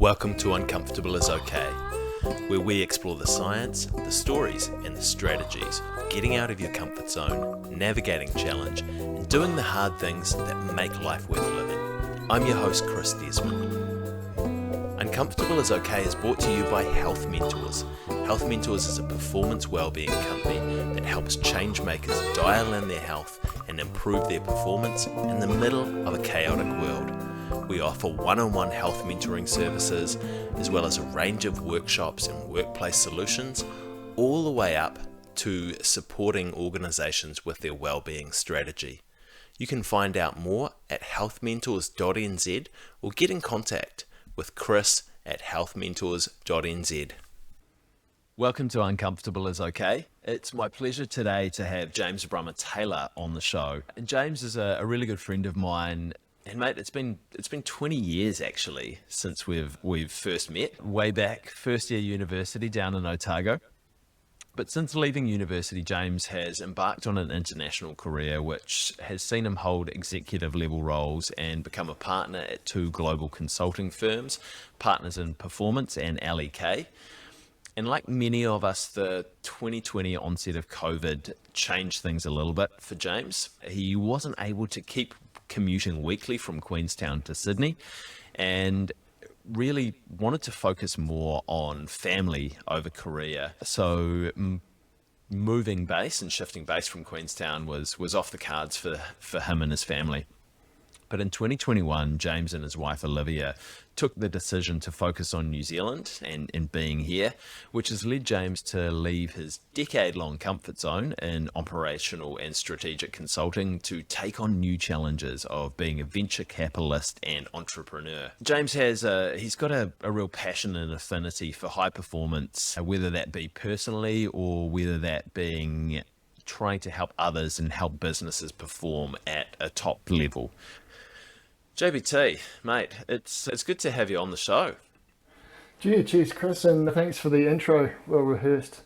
Welcome to Uncomfortable is Okay, where we explore the science, the stories, and the strategies of getting out of your comfort zone, navigating challenge, and doing the hard things that make life worth living. I'm your host, Chris Desmond. Uncomfortable is Okay is brought to you by Health Mentors. Health Mentors is a performance wellbeing company that helps change makers dial in their health and improve their performance in the middle of a chaotic world. We offer one-on-one health mentoring services, as well as a range of workshops and workplace solutions, all the way up to supporting organisations with their wellbeing strategy. You can find out more at healthmentors.nz or get in contact with Chris at healthmentors.nz. Welcome to Uncomfortable is Okay. It's my pleasure today to have James Brummer-Taylor on the show. And James is a really good friend of mine. And mate, it's been 20 years actually since we've first met, way back first year university down in Otago. But since leaving university, James has embarked on an international career which has seen him hold executive level roles and become a partner at two global consulting firms, Partners in Performance and LEK. And like many of us, the 2020 onset of COVID changed things a little bit for James. He wasn't able to keep commuting weekly from Queenstown to Sydney and really wanted to focus more on family over career. So moving base and shifting base from Queenstown was off the cards for him and his family. But in 2021, James and his wife Olivia took the decision to focus on New Zealand and being here, which has led James to leave his decade-long comfort zone in operational and strategic consulting to take on new challenges of being a venture capitalist and entrepreneur. James he's got a real passion and affinity for high performance, whether that be personally or whether that being trying to help others and help businesses perform at a top level. JBT, mate, it's good to have you on the show. Gee, cheers, Chris, and thanks for the intro. Well rehearsed.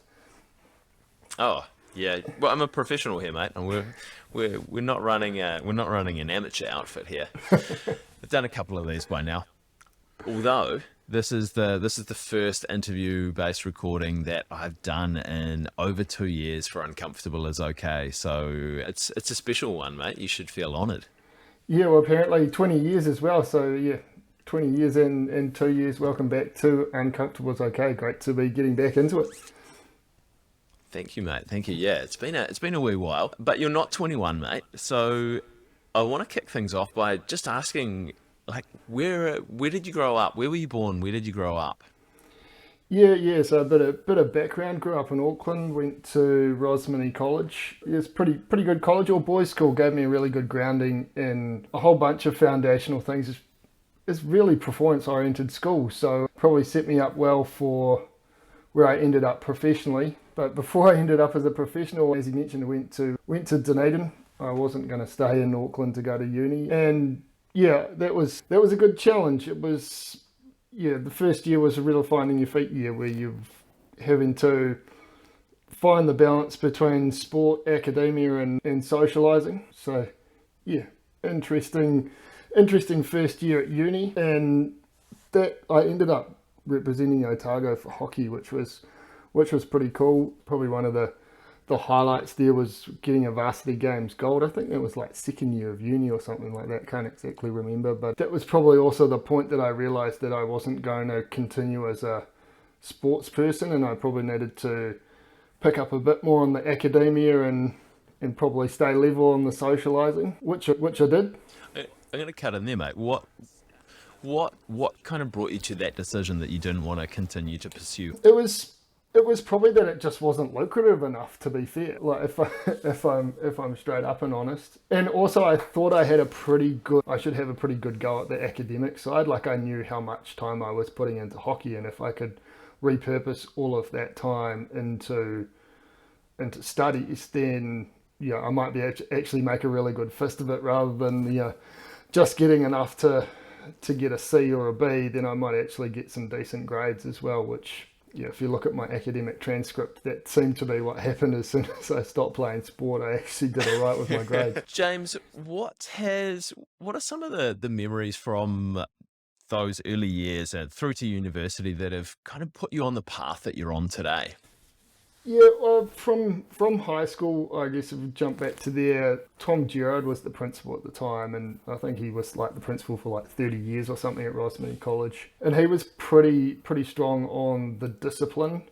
Oh yeah, well I'm a professional here, mate, and we're not running an amateur outfit here. I've done a couple of these by now. Although this is the first interview-based recording that I've done in over 2 years for Uncomfortable is Okay, so it's a special one, mate. You should feel honoured. Yeah, well, apparently 20 years as well. So yeah, 20 years in 2 years. Welcome back to Uncomfortable is Okay. Great to be getting back into it. Thank you, mate. Thank you. Yeah, it's been a wee while, but you're not 21, mate. So I want to kick things off by just asking, like, where did you grow up? Where were you born? Where did you grow up? Yeah. So a bit of background. Grew up in Auckland. Went to Rosmini College. It's pretty good college. All boys school gave me a really good grounding in a whole bunch of foundational things. It's really performance oriented school. So probably set me up well for where I ended up professionally. But before I ended up as a professional, as you mentioned, I went to Dunedin. I wasn't going to stay in Auckland to go to uni, and yeah, that was a good challenge. It was. Yeah, the first year was a real finding your feet year where you're having to find the balance between sport, academia and socialising. So yeah, interesting first year at uni, and that I ended up representing Otago for hockey, which was pretty cool. Probably one of the highlights there was getting a varsity games gold. I think it was like second year of uni or something like that. Can't exactly remember, but that was probably also the point that I realised that I wasn't going to continue as a sports person, and I probably needed to pick up a bit more on the academia and probably stay level on the socialising, which I did. I'm going to cut in there, mate. What kind of brought you to that decision that you didn't want to continue to pursue? It was probably that it just wasn't lucrative enough, to be fair. Like if I'm straight up and honest. And also I thought I should have a pretty good go at the academic side. Like I knew how much time I was putting into hockey, and if I could repurpose all of that time into studies, then yeah, I might be actually make a really good fist of it rather than just getting enough to get a C or a B. Then I might actually get some decent grades as well, which. Yeah, if you look at my academic transcript, that seemed to be what happened as soon as I stopped playing sport. I actually did all right with my grades. James, what are some of the memories from those early years and through to university that have kind of put you on the path that you're on today? Yeah, well, from high school, I guess if we jump back to there, Tom Gerard was the principal at the time, and I think he was like the principal for like 30 years or something at Rosemary College. And he was pretty strong on the discipline,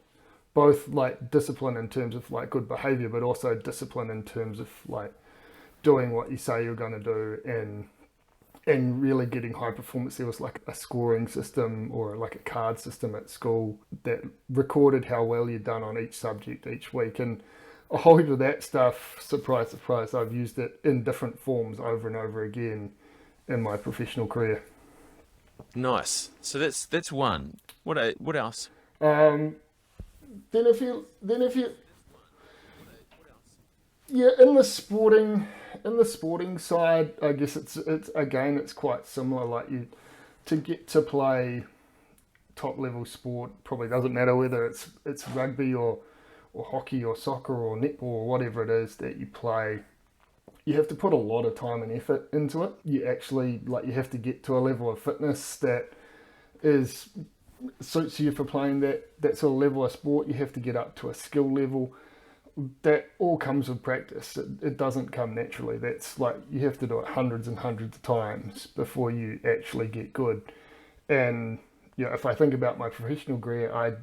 both like discipline in terms of like good behavior, but also discipline in terms of like doing what you say you're going to do and really getting high performance. There was like a scoring system or like a card system at school that recorded how well you'd done on each subject each week. And a whole heap of that stuff, surprise, surprise, I've used it in different forms over and over again in my professional career. Nice. So that's one. What else? Um, then if you yeah, in the sporting side, I guess it's quite similar. Like you to get to play top level sport probably doesn't matter whether it's rugby or hockey or soccer or netball or whatever it is that you play. You have to put a lot of time and effort into it. You actually like you have to get to a level of fitness that is suits you for playing that sort of level of sport. You have to get up to a skill level that all comes with practice. It doesn't come naturally. That's like you have to do it hundreds and hundreds of times before you actually get good. And if I think about my professional career, I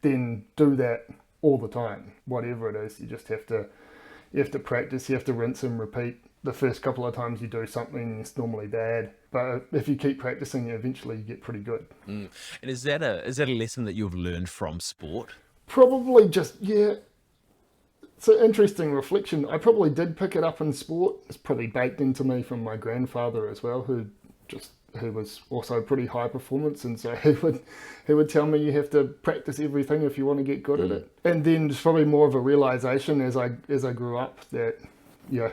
then do that all the time. Whatever it is, you have to practice. You have to rinse and repeat. The first couple of times you do something, it's normally bad. But if you keep practicing, eventually you get pretty good. Mm. And is that a lesson that you've learned from sport? Probably just, yeah, it's an interesting reflection. I probably did pick it up in sport. It's probably baked into me from my grandfather as well, who was also pretty high performance, and so he would tell me you have to practice everything if you want to get good at it. And then it's probably more of a realization as I grew up that yeah,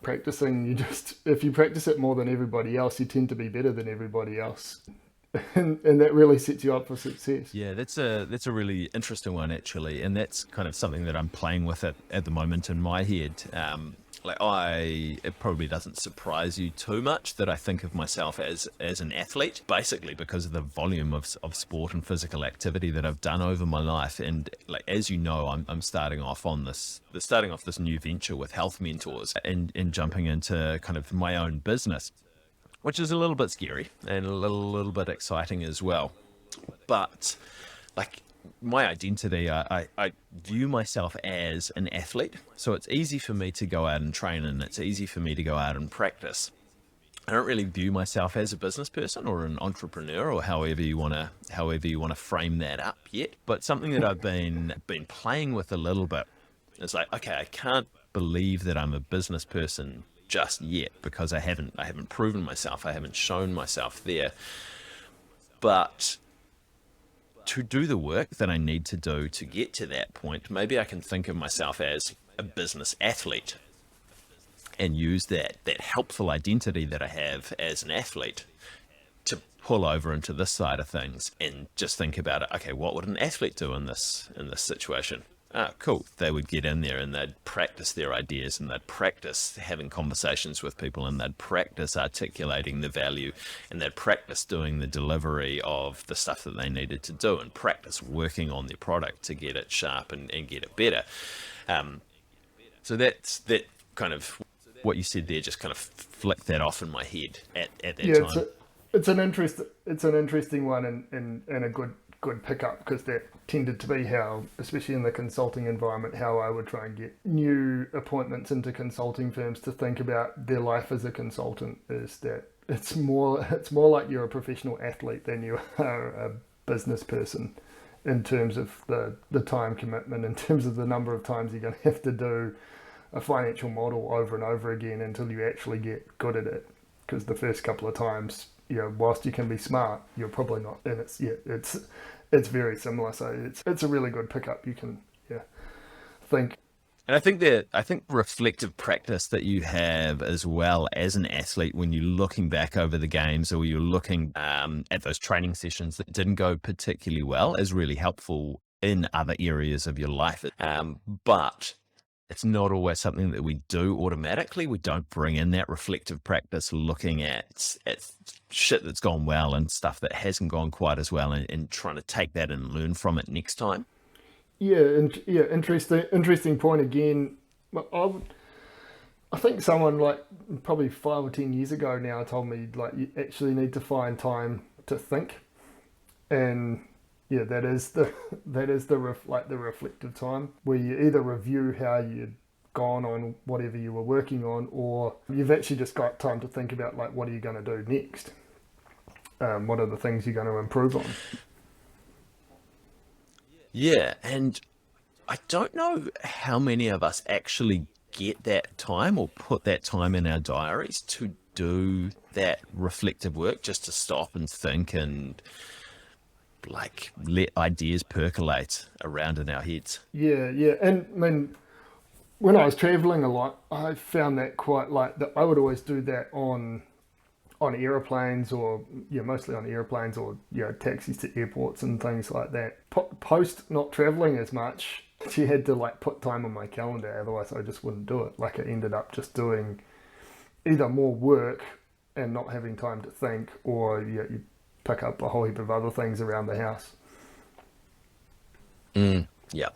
practicing if you practice it more than everybody else, you tend to be better than everybody else. And that really sets you up for success. Yeah, that's a really interesting one actually, and that's kind of something that I'm playing with at the moment in my head. It probably doesn't surprise you too much that I think of myself as an athlete, basically because of the volume of sport and physical activity that I've done over my life. And like as you know, I'm starting off this new venture with Health Mentors and jumping into kind of my own business, which is a little bit scary and a little bit exciting as well. But like my identity, I view myself as an athlete. So it's easy for me to go out and train and it's easy for me to go out and practice. I don't really view myself as a business person or an entrepreneur or however you want to frame that up yet. But something that I've been playing with a little bit is like, okay, I can't believe that I'm a business person just yet because I haven't proven myself. I haven't shown myself there. But to do the work that I need to do to get to that point, maybe I can think of myself as a business athlete and use that helpful identity that I have as an athlete to pull over into this side of things and just think about it. Okay, what would an athlete do in this situation? Ah, cool. They would get in there and they'd practice their ideas and they'd practice having conversations with people and they'd practice articulating the value and they'd practice doing the delivery of the stuff that they needed to do and practice working on their product to get it sharp and get it better. So that kind of what you said there just kind of flicked that off in my head at that time. It's an interesting one and a good pickup because that tended to be how, especially in the consulting environment, how I would try and get new appointments into consulting firms to think about their life as a consultant is that it's more like you're a professional athlete than you are a business person in terms of the time commitment, in terms of the number of times you're going to have to do a financial model over and over again until you actually get good at it. Because the first couple of times, whilst you can be smart, you're probably not. And it's very similar. So it's a really good pickup. You can think. And I think reflective practice that you have as well as an athlete when you're looking back over the games or you're looking at those training sessions that didn't go particularly well is really helpful in other areas of your life. But it's not always something that we do automatically. We don't bring in that reflective practice, looking at shit that's gone well and stuff that hasn't gone quite as well, and trying to take that and learn from it next time. Interesting point again. I think someone like probably 5 or 10 years ago now told me like you actually need to find time to think, and yeah, that is the reflective time where you either review how you'd gone on whatever you were working on, or you've actually just got time to think about like what are you going to do next, what are the things you're going to improve on. Yeah, and I don't know how many of us actually get that time or put that time in our diaries to do that reflective work, just to stop and think and like let ideas percolate around in our heads. Yeah, and I mean when I was traveling a lot, I found that quite like that. I would always do that on airplanes, or yeah, mostly on airplanes, or taxis to airports and things like that. Post not traveling as much, she had to like put time on my calendar, otherwise I just wouldn't do it. Like I ended up just doing either more work and not having time to think, or you pick up a whole heap of other things around the house. Yeah.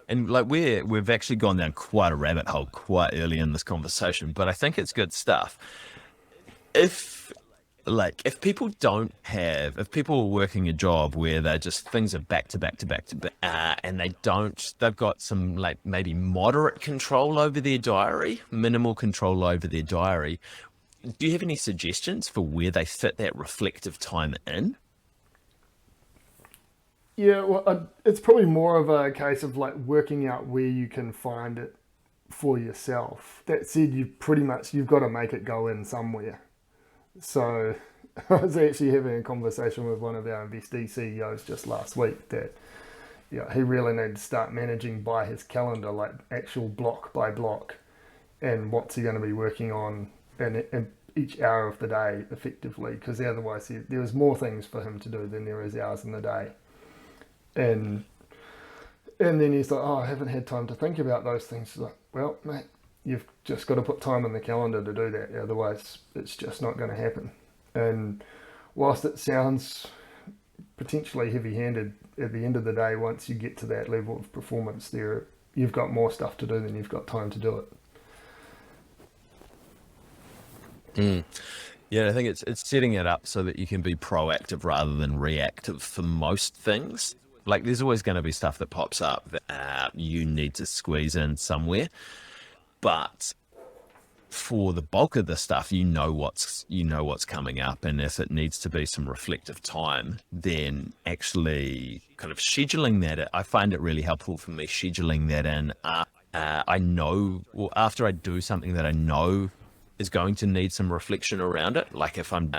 And like we've actually gone down quite a rabbit hole quite early in this conversation, but I think it's good stuff. If if people don't have, if people are working a job where they're just things are back to back to back to back, and they've got some like maybe moderate control over their diary, minimal control over their diary. Do you have any suggestions for where they fit that reflective time in? Yeah, well, it's probably more of a case of like working out where you can find it for yourself. That said, you've got to make it go in somewhere. So I was actually having a conversation with one of our investee CEOs just last week that he really needs to start managing by his calendar, like actual block by block, and what's he going to be working on in each hour of the day effectively, because otherwise there is more things for him to do than there is hours in the day. And and then he's like, oh, I haven't had time to think about those things. He's like, well, mate, you've just got to put time in the calendar to do that. Otherwise, it's just not going to happen. And whilst it sounds potentially heavy-handed, at the end of the day, once you get to that level of performance, you've got more stuff to do than you've got time to do it. Mm. Yeah, I think it's setting it up so that you can be proactive rather than reactive for most things. Like there's always going to be stuff that pops up that you need to squeeze in somewhere, but for the bulk of the stuff, you know what's coming up, and if it needs to be some reflective time, then actually kind of scheduling that. I find it really helpful for me scheduling that in. I know, well, after I do something that I know is going to need some reflection around it, like if I'm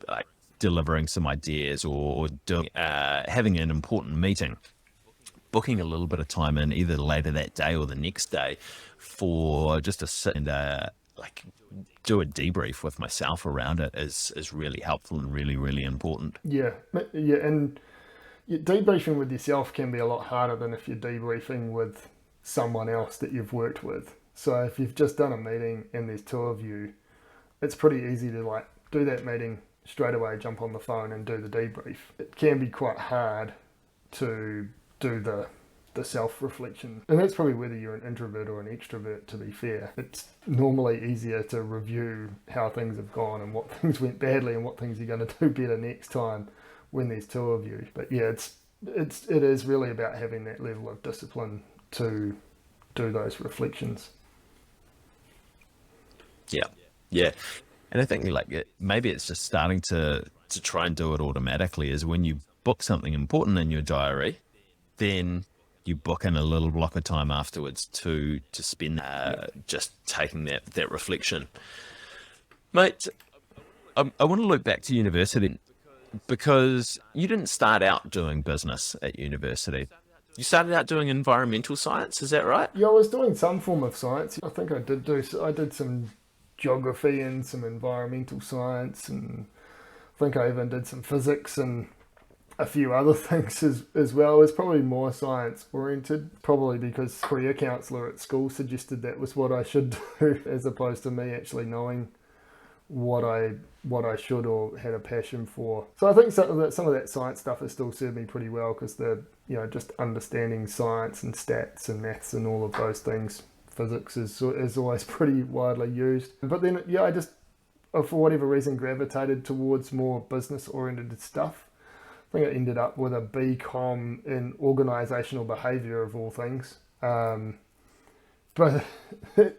like delivering some ideas or doing having an important meeting, booking a little bit of time in either later that day or the next day for just to sit and like do a debrief with myself around it is really helpful and really really important. Yeah, yeah, and debriefing with yourself can be a lot harder than if you're debriefing with someone else that you've worked with. So if you've just done a meeting and there's two of you, it's pretty easy to like do that meeting straight away, jump on the phone and do the debrief. It can be quite hard to do the self-reflection. And that's probably whether you're an introvert or an extrovert, to be fair. It's normally easier to review how things have gone and what things went badly and what things you're going to do better next time when there's two of you. But yeah, it is really about having that level of discipline to do those reflections. Yeah, yeah. And I think like maybe it's just starting to try and do it automatically. Is when you book something important in your diary, then you book in a little block of time afterwards to spend just taking that reflection. Mate, I want to look back to university because you didn't start out doing business at university. You started out doing environmental science, is that right? Yeah, I was doing some form of science. I think I did some geography and some environmental science, and I think I even did some physics, and a few other things as well. It's probably more science oriented, probably because career counsellor at school suggested that was what I should do, as opposed to me actually knowing what I should or had a passion for. So I think some of that science stuff has still served me pretty well, because just understanding science and stats and maths and all of those things, physics is always pretty widely used. But then I just, for whatever reason, gravitated towards more business oriented stuff. I think I ended up with a BCom in organisational behaviour of all things. But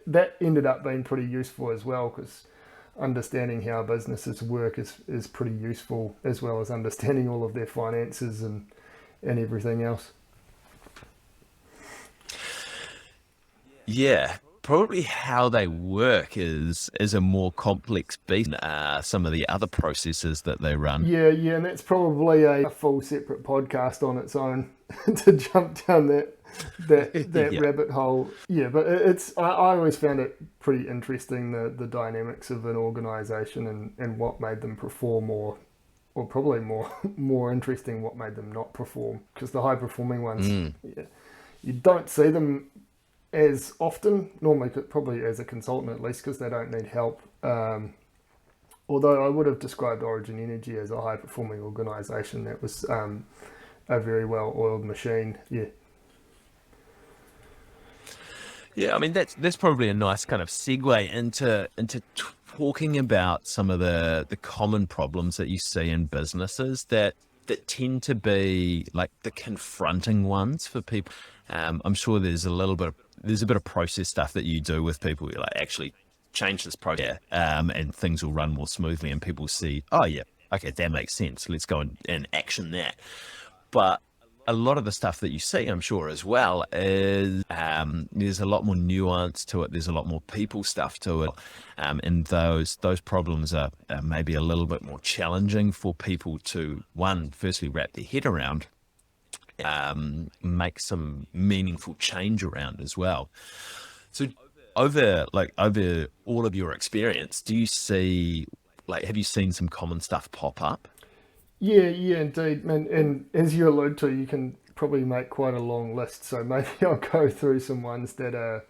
that ended up being pretty useful as well, because understanding how businesses work is pretty useful, as well as understanding all of their finances and everything else. Yeah, probably how they work is a more complex beast than some of the other processes that they run. Yeah, and that's probably a full separate podcast on its own to jump down that Yeah. rabbit hole. Yeah, but I always found it pretty interesting, the dynamics of an organisation and what made them perform, or probably more interesting what made them not perform, because the high performing ones, you don't see them as often, normally probably as a consultant at least, because they don't need help. Although I would have described Origin Energy as a high performing organisation that was a very well oiled machine. Yeah, I mean that's probably a nice kind of segue into talking about some of the common problems that you see in businesses that tend to be like the confronting ones for people. I'm sure there's a bit of process stuff that you do with people. You're like, actually change this process, and things will run more smoothly, and people see, oh yeah, okay, that makes sense. Let's go and action that. But a lot of the stuff that you see, I'm sure as well, is there's a lot more nuance to it. There's a lot more people stuff to it, and those problems are maybe a little bit more challenging for people to, firstly wrap their head around, make some meaningful change around as well. So over all of your experience, do you see, have you seen some common stuff pop up? Yeah, indeed. And as you allude to, you can probably make quite a long list. So maybe I'll go through some ones that are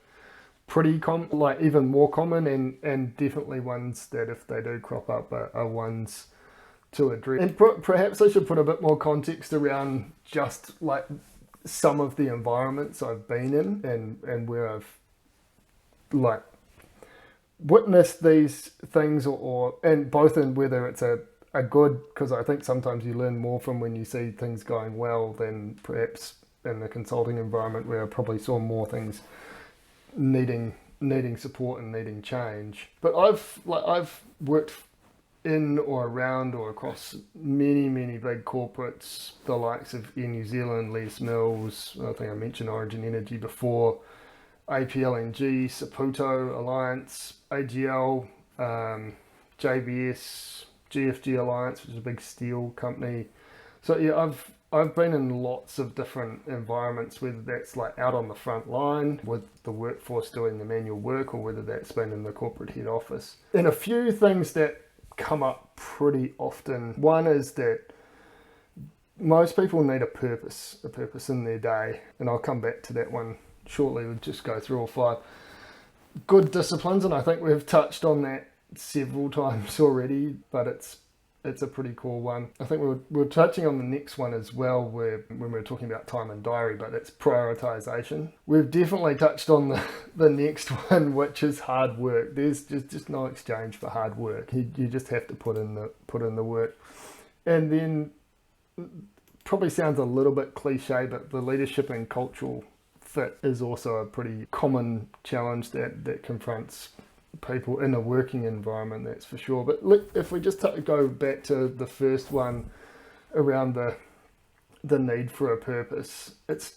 pretty common, like even more common, and definitely ones that, if they do crop up, are ones to address. And perhaps I should put a bit more context around just like some of the environments I've been in, and where I've like witnessed these things, and both in whether it's a good, because I think sometimes you learn more from when you see things going well than perhaps in the consulting environment, where I probably saw more things needing support and needing change. But I've worked in or around or across many big corporates, the likes of Air New Zealand, Les Mills, I think I mentioned Origin Energy before, APLNG, Saputo Alliance, AGL, JBS, GFG Alliance, which is a big steel company. So yeah, I've been in lots of different environments, whether that's like out on the front line with the workforce doing the manual work, or whether that's been in the corporate head office. And a few things that come up pretty often. One is that most people need a purpose in their day, and I'll come back to that one shortly. We'll just go through all 5 good disciplines, and I think we've touched on that several times already, but it's a pretty cool one. I think we're touching on the next one as well, where when we were talking about time and diary, but it's prioritization. We've definitely touched on the next one, which is hard work. There's just no exchange for hard work. You just have to put in the work. And then, probably sounds a little bit cliche, but the leadership and cultural fit is also a pretty common challenge that confronts people in a working environment, that's for sure. But look, if we just go back to the first one around the need for a purpose, it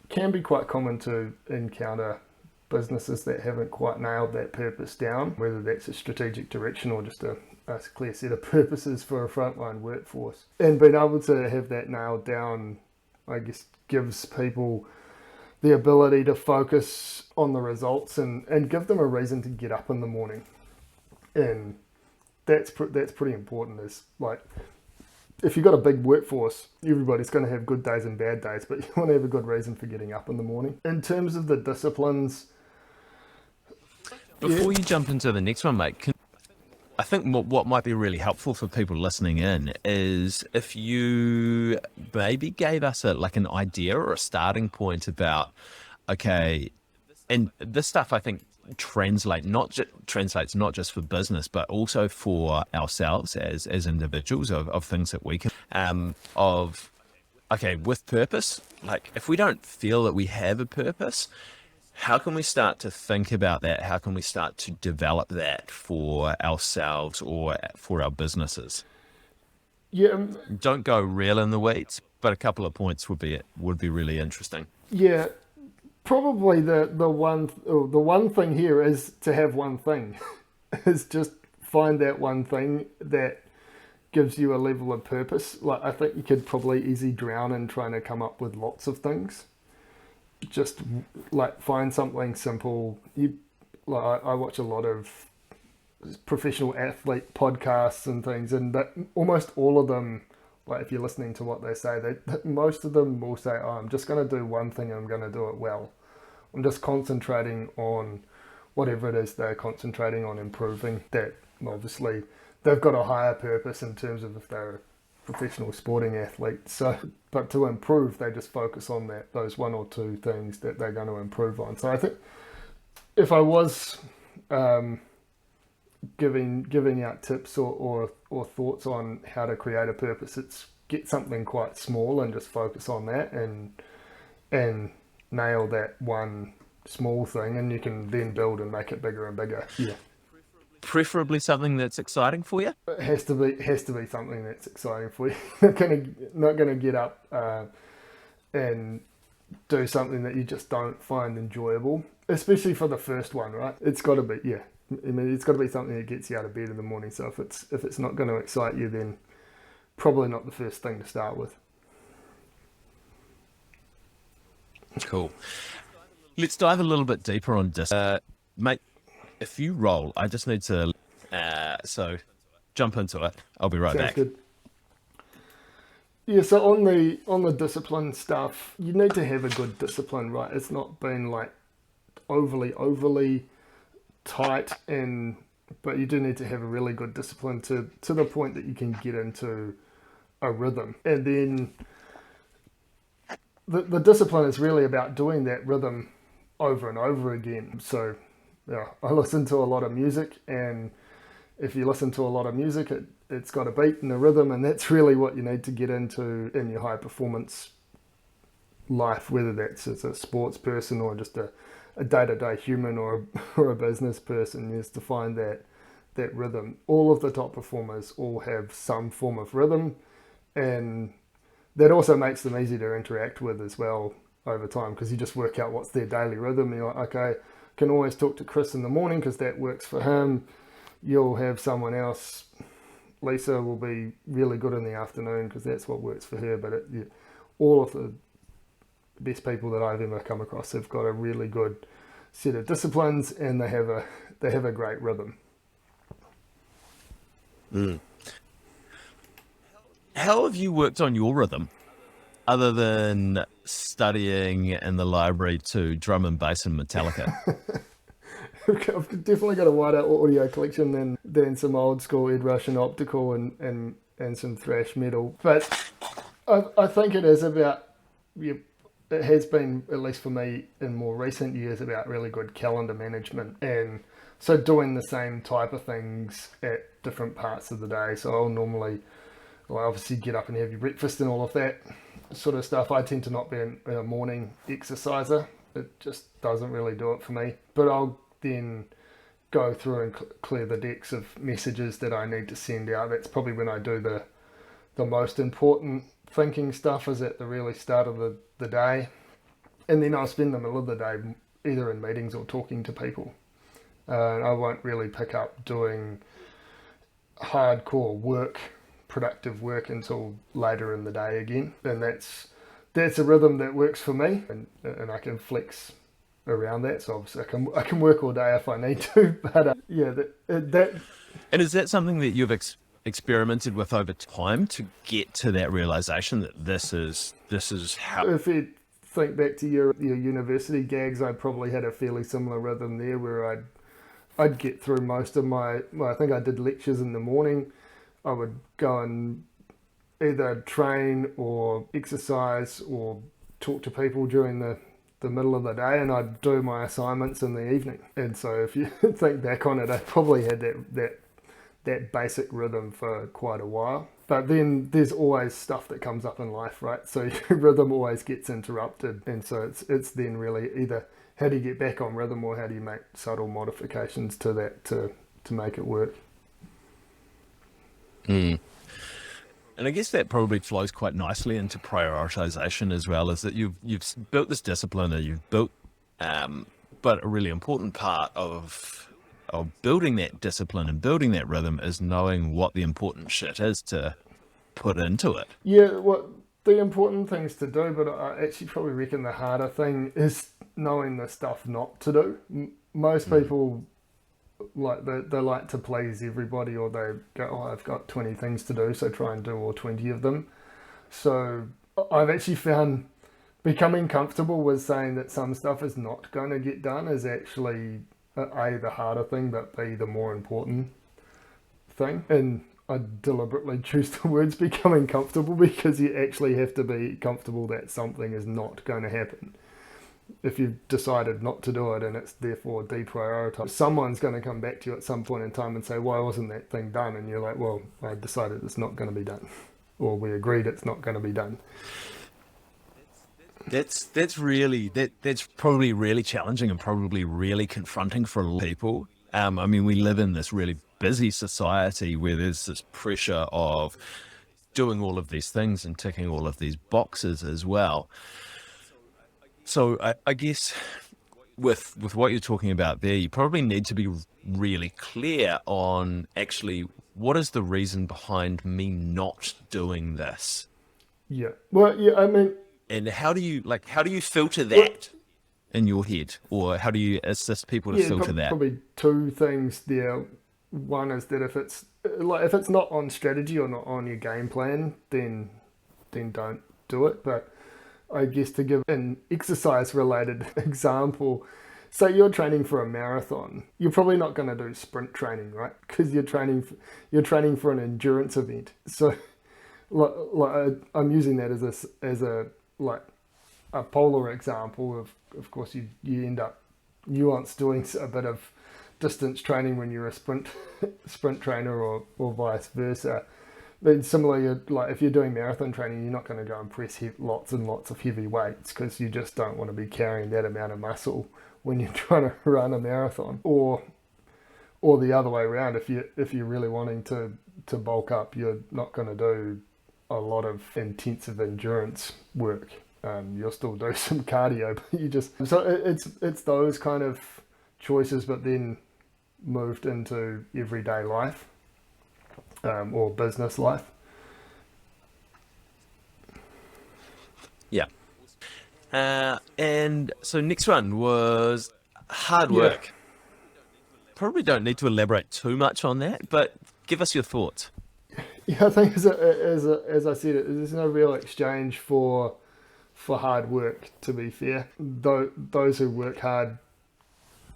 can be quite common to encounter businesses that haven't quite nailed that purpose down, whether that's a strategic direction or just a clear set of purposes for a frontline workforce. And being able to have that nailed down, I guess, gives people the ability to focus on the results and give them a reason to get up in the morning. And that's pretty important. Is like, If you've got a big workforce, everybody's going to have good days and bad days, but you want to have a good reason for getting up in the morning. In terms of the disciplines, Before you jump into the next one, mate, I think what might be really helpful for people listening in is if you maybe gave us like an idea or a starting point about, okay, and this stuff I think translates not just for business but also for ourselves as individuals of things that we can of okay, with purpose. Like if we don't feel that we have a purpose, how can we start to think about that? How can we start to develop that for ourselves or for our businesses? yeah, Don't go real in the weeds, but a couple of points would be really interesting. yeah, probably the one thing here is to have one thing, is just find that one thing that gives you a level of purpose. Like I think you could probably easily drown in trying to come up with lots of things. Just like find something simple. I watch a lot of professional athlete podcasts and things, and that almost all of them, like if you're listening to what they say, most of them will say, "Oh, I'm just going to do one thing and I'm going to do it well. I'm just concentrating on whatever it is they're concentrating on improving." That obviously they've got a higher purpose in terms of if they're a professional sporting athlete. So, but to improve, they just focus on those one or two things that they're going to improve on. So I think if I was giving out tips or thoughts on how to create a purpose, it's get something quite small and just focus on that and nail that one small thing, and you can then build and make it bigger and bigger. Yeah. Preferably something that's exciting for you. It has to be something that's exciting for you. Not gonna get up and do something that you just don't find enjoyable, especially for the first one, right? It's got to be, yeah. I mean, it's got to be something that gets you out of bed in the morning. So if it's not going to excite you, then probably not the first thing to start with. Cool. Let's dive a little bit deeper on this, mate. If you roll, I just need to, so jump into it. I'll be right Sounds back. good. Yeah, so on the discipline stuff, you need to have a good discipline, right? It's not been like overly tight, but you do need to have a really good discipline to the point that you can get into a rhythm. And then the discipline is really about doing that rhythm over and over again. So yeah, I listen to a lot of music, and if you listen to a lot of music, it's got a beat and a rhythm, and that's really what you need to get into in your high performance life, whether that's as a sports person or just a day-to-day human or a business person, is to find that rhythm. All of the top performers all have some form of rhythm, and that also makes them easy to interact with as well over time, because you just work out what's their daily rhythm. You're like, okay, can always talk to Chris in the morning because that works for him. You'll have someone else, Lisa will be really good in the afternoon because that's what works for her. But all of the best people that I've ever come across have got a really good set of disciplines, and they have a great rhythm. Mm. How have you worked on your rhythm, other than studying in the library to drum and bass and Metallica? I've definitely got a wider audio collection than some old school Ed Russian optical and some thrash metal. But I think it is about, it has been, at least for me in more recent years, about really good calendar management. And so doing the same type of things at different parts of the day. So I'll obviously get up and have your breakfast and all of that sort of stuff. I tend to not be a morning exerciser. It just doesn't really do it for me. But I'll then go through and clear the decks of messages that I need to send out. That's probably when I do the most important thinking stuff, is at the really start of the day. And then I'll spend the middle of the day either in meetings or talking to people. I won't really pick up doing hardcore work, productive work, until later in the day again. And that's a rhythm that works for me, and I can flex around that. So obviously I can work all day if I need to, but yeah, that And is that something that experimented with over time to get to that realization that this is how? If you think back to your university gags, I probably had a fairly similar rhythm there where I'd get through most of I think I did lectures in the morning. I would go and either train or exercise or talk to people during the middle of the day, and I'd do my assignments in the evening. And so if you think back on it, I probably had that basic rhythm for quite a while. But then there's always stuff that comes up in life, right? So your rhythm always gets interrupted, and so it's then really either how do you get back on rhythm or how do you make subtle modifications to that to make it work. Mm. And I guess that probably flows quite nicely into prioritization as well, is that you've built this discipline, or you've built, but a really important part of building that discipline and building that rhythm is knowing what the important shit is to put into it. Yeah, what the important things to do, but I actually probably reckon the harder thing is knowing the stuff not to do. Most people they like to please everybody, or they go, oh, I've got 20 things to do, so try and do all 20 of them. So I've actually found becoming comfortable with saying that some stuff is not going to get done is actually A, the harder thing, but B, the more important thing. And I deliberately choose the words becoming comfortable because you actually have to be comfortable that something is not going to happen. If you've decided not to do it and it's therefore deprioritized, someone's going to come back to you at some point in time and say, why wasn't that thing done? And you're like, well, I decided it's not going to be done. Or we agreed it's not going to be done. That's probably really challenging and probably really confronting for a lot of people. I mean, we live in this really busy society where there's this pressure of doing all of these things and ticking all of these boxes as well. So I guess with what you're talking about there, you probably need to be really clear on actually what is the reason behind me not doing this. Yeah. Well, yeah, I mean, and how do you filter that in your head, or how do you assist people to filter that? Probably two things there. One is that if it's not on strategy or not on your game plan, then don't do it. But I guess to give an exercise related example, say you're training for a marathon, you're probably not going to do sprint training, right? Because you're training for an endurance event. So I'm using that as a polar example. Of course you end up nuance doing a bit of distance training when you're a sprint trainer or vice versa. But similarly, like if you're doing marathon training, you're not going to go and press lots and lots of heavy weights because you just don't want to be carrying that amount of muscle when you're trying to run a marathon. Or the other way around, if you're really wanting to bulk up, you're not going to do a lot of intensive endurance work. You'll still do some cardio, but it's those kind of choices, but then moved into everyday life. Or business life. Yeah. And so next one was hard work. Yeah. Probably don't need to elaborate too much on that, but give us your thoughts. Yeah, I think as I said, there's no real exchange for hard work, to be fair. Those who work hard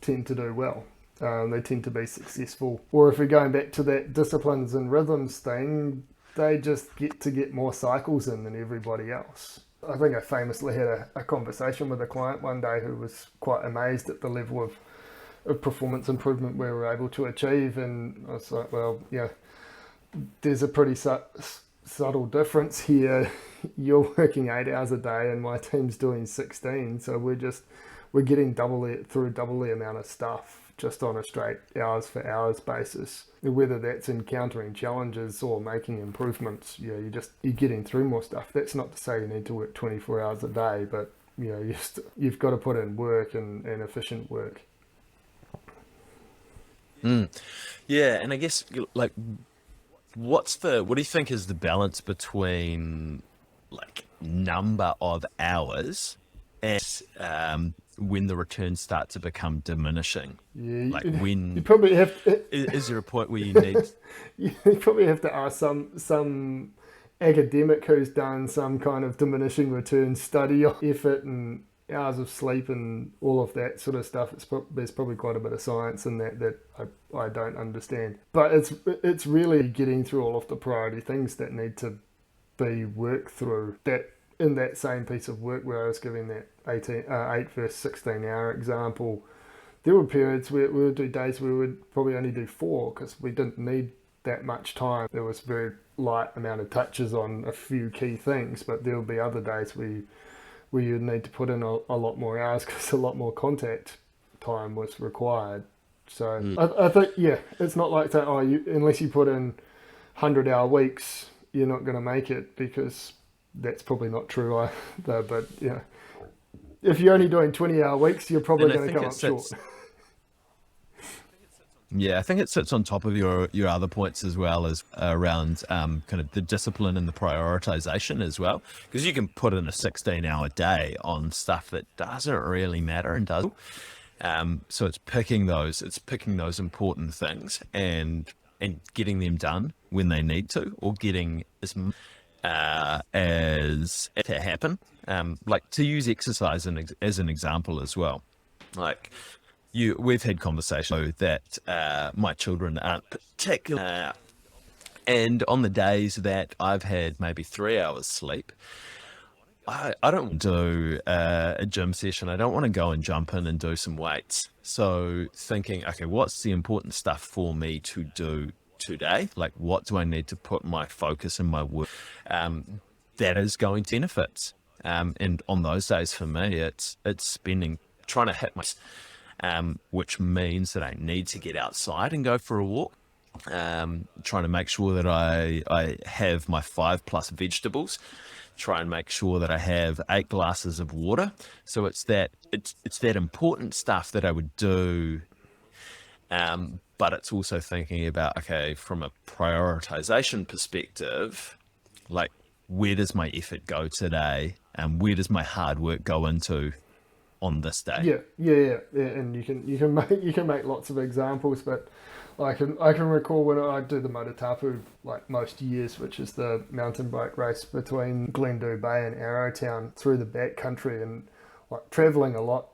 tend to do well. They tend to be successful. Or if we're going back to that disciplines and rhythms thing, they just get more cycles in than everybody else. I think I famously had a conversation with a client one day who was quite amazed at the level of performance improvement we were able to achieve. And I was like, well, yeah, there's a pretty subtle difference here. You're working 8 hours a day and my team's doing 16. So we're getting double the amount of stuff just on a straight hours for hours basis. Whether that's encountering challenges or making improvements, you're getting through more stuff. That's not to say you need to work 24 hours a day, but you've got to put in work and efficient work. Yeah, and I guess like what do you think is the balance between like number of hours and when the returns start to become diminishing? Yeah, Like you when probably have is there a point where you need? you probably have to ask some academic who's done some kind of diminishing return study of effort and hours of sleep and all of that sort of stuff. There's probably quite a bit of science in that I don't understand. But it's really getting through all of the priority things that need to be worked through. That in that same piece of work where I was giving that 8 versus 16 hour example, there were periods where we would do days where we would probably only do 4 because we didn't need that much time. There was very light amount of touches on a few key things, but there would be other days where you'd need to put in a lot more hours because a lot more contact time was required. So I think, yeah, it's not like that, unless you put in 100-hour weeks, you're not going to make it, because that's probably not true either. But, yeah, if you're only doing 20-hour weeks, you're probably going to come up short. Yeah, I think it sits on top of your other points as well, as around kind of the discipline and the prioritization as well, because you can put in a 16-hour day on stuff that doesn't really matter and does. So it's picking those important things and getting them done when they need to, or getting as to happen. Like, to use exercise as an example as well, like. We've had conversation that my children aren't particular, and on the days that I've had maybe 3 hours sleep, I don't want to do a gym session. I don't want to go and jump in and do some weights. So thinking, okay, what's the important stuff for me to do today? Like, what do I need to put my focus and my work that is going to benefits? And on those days for me, it's trying to hit my which means that I need to get outside and go for a walk. Trying to make sure that I have my 5+ vegetables. Try and make sure that I have 8 glasses of water. So it's that important stuff that I would do. But it's also thinking about, okay, from a prioritization perspective, like, where does my effort go today, and where does my hard work go into on this day? Yeah, and you can make lots of examples, but I can recall when I do the Motutapu, like most years, which is the mountain bike race between Glendhu Bay and Arrowtown through the backcountry, and like traveling a lot.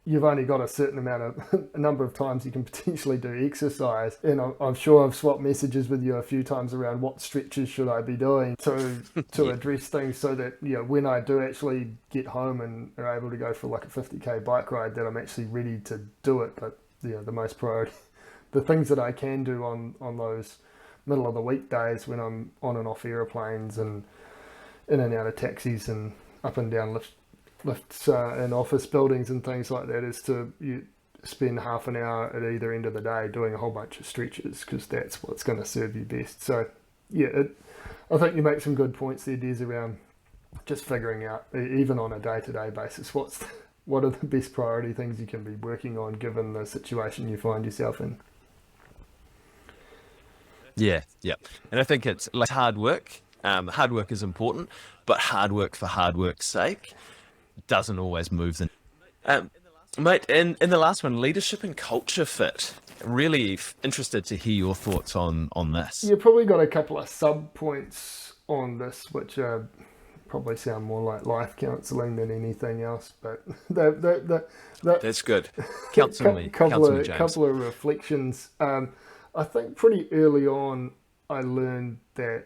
You've only got a certain a number of times you can potentially do exercise, and I'm sure I've swapped messages with you a few times around what stretches should I be doing to address things, so that, you know, when I do actually get home and are able to go for like a 50k bike ride, that I'm actually ready to do it. But, you know, the most priority, the things that I can do on those middle of the week days when I'm on and off aeroplanes and in and out of taxis and up and down lifts in office buildings and things like that, is to spend half an hour at either end of the day doing a whole bunch of stretches, because that's what's going to serve you best. So, yeah, I think you make some good points there, Des, around just figuring out, even on a day-to-day basis, what are the best priority things you can be working on given the situation you find yourself in. Yeah. And I think it's like hard work. Hard work is important, but hard work for hard work's sake doesn't always move the mate. And in the last one, leadership and culture fit. Really interested to hear your thoughts on this. You've probably got a couple of sub points on this, which probably sound more like life counselling than anything else, but That's good. Counsel me, James. Couple of reflections. I think pretty early on I learned that